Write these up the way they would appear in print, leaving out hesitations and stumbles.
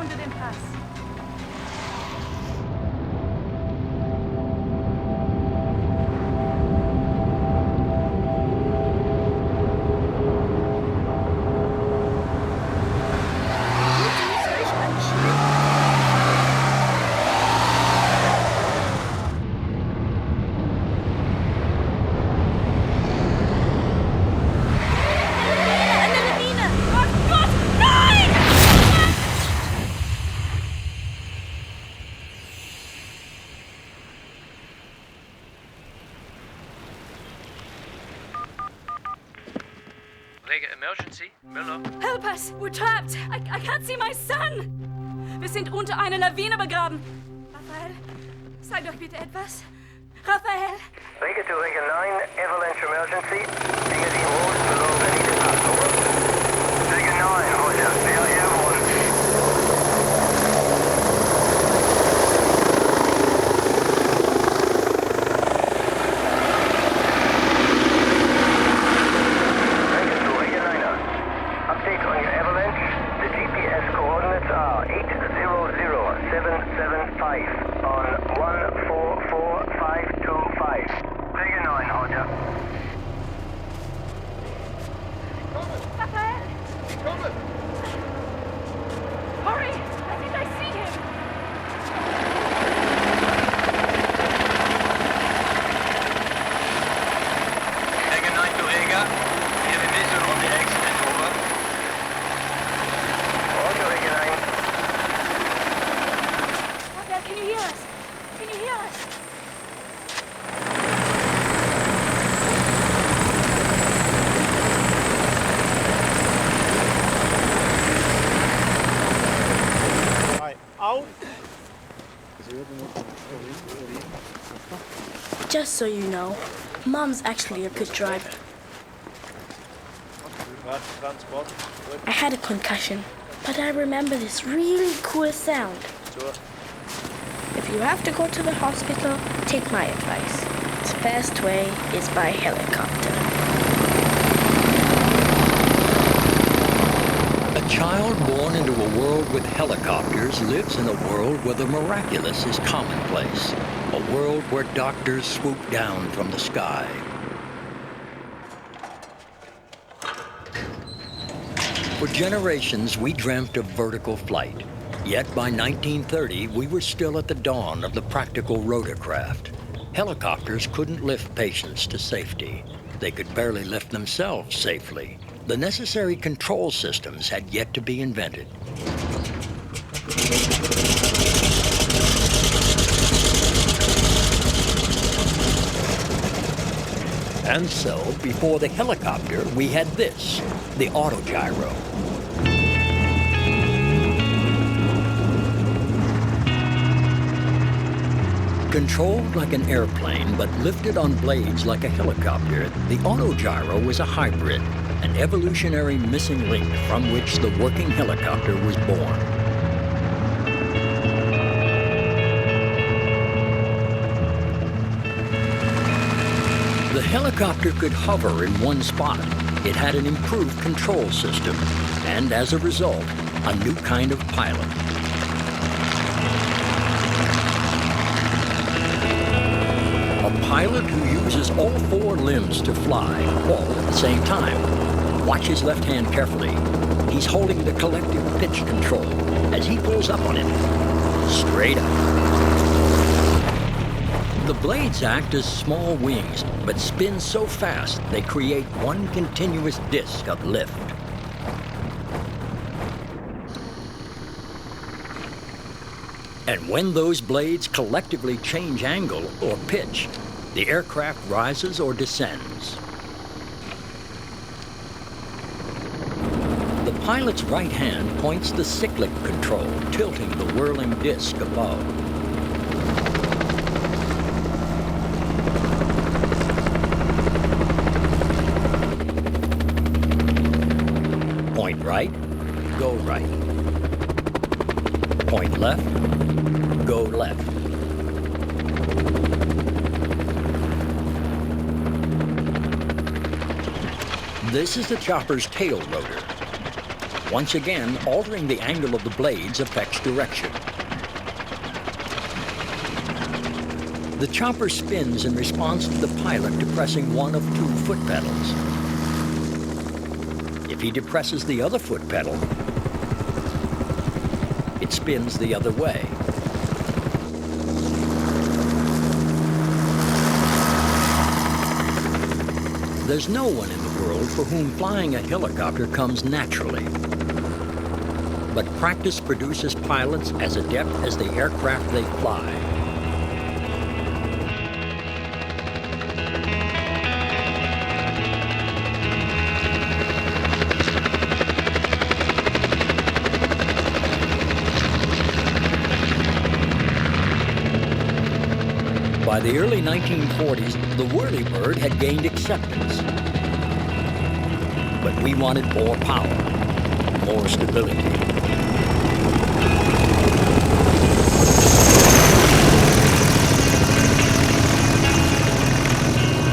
unter dem Pass. Emergency? Müller? Help us! We're trapped! I can't see my son! Wir sind unter einer Lawine begraben. Raphael, sag doch bitte etwas. Raphael! Vega to Vega 9, avalanche emergency. Vega the walls below ready to pass over. Vega 9, roger. Vega airborne. Update on your avalanche. The GPS coordinates are 800775 on 144525. Vega 9, roger. Raphael! Hurry! I think I see him! Vega 9 to Vega. We have a visual on the accident, over. Roger, Vega 9. Raphael, can you hear us? Can you hear us? Just so you know, Mom's actually a good driver. I had a concussion, but I remember this really cool sound. If you have to go to the hospital, take my advice. The best way is by helicopter. A child born into a world with helicopters lives in a world where the miraculous is commonplace. A world where doctors swoop down from the sky. For generations, we dreamt of vertical flight. Yet by 1930, we were still at the dawn of the practical rotorcraft. Helicopters couldn't lift patients to safety. They could barely lift themselves safely. The necessary control systems had yet to be invented. And so, before the helicopter, we had this, the autogyro. Controlled like an airplane, but lifted on blades like a helicopter, the autogyro was a hybrid, an evolutionary missing link from which the working helicopter was born. The helicopter could hover in one spot. It had an improved control system, and as a result, a new kind of pilot. A pilot who uses all four limbs to fly, all at the same time. Watch his left hand carefully. He's holding the collective pitch control as he pulls up on it. Straight up. The blades act as small wings, but spin so fast they create one continuous disc of lift. And when those blades collectively change angle or pitch, the aircraft rises or descends. The pilot's right hand points the cyclic control, tilting the whirling disc above. Point right, go right. Point left, go left. This is the chopper's tail rotor. Once again, altering the angle of the blades affects direction. The chopper spins in response to the pilot depressing one of 2 foot pedals. If he depresses the other foot pedal, it spins the other way. There's no one in the world for whom flying a helicopter comes naturally. But practice produces pilots as adept as the aircraft they fly. By the early 1940s, the whirlybird had gained acceptance. But we wanted more power, more stability.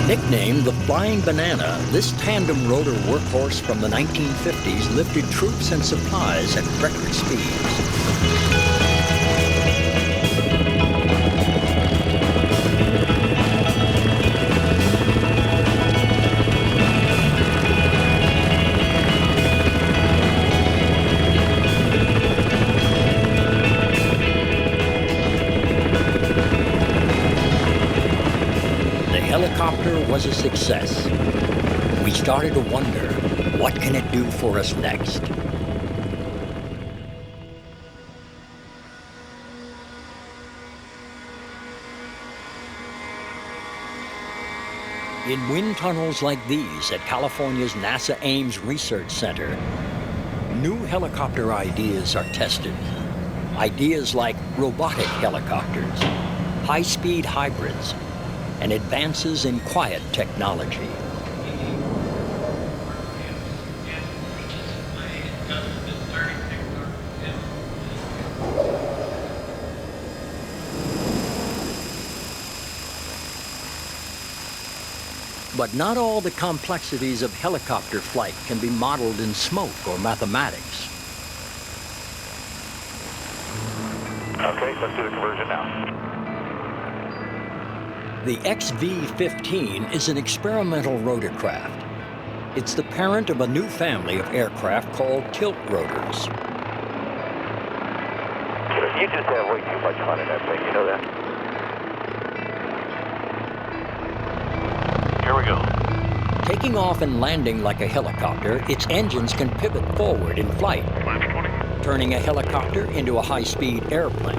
Nicknamed the Flying Banana, this tandem rotor workhorse from the 1950s lifted troops and supplies at record speeds. Helicopter was a success. We started to wonder, what can it do for us next? In wind tunnels like these at California's NASA Ames Research Center, new helicopter ideas are tested. Ideas like robotic helicopters, high-speed hybrids, and advances in quiet technology. But not all the complexities of helicopter flight can be modeled in smoke or mathematics. Okay, let's do the conversion now. The XV-15 is an experimental rotorcraft. It's the parent of a new family of aircraft called tilt rotors. You just have way too much fun in that thing, you know that? Here we go. Taking off and landing like a helicopter, its engines can pivot forward in flight, turning a helicopter into a high-speed airplane.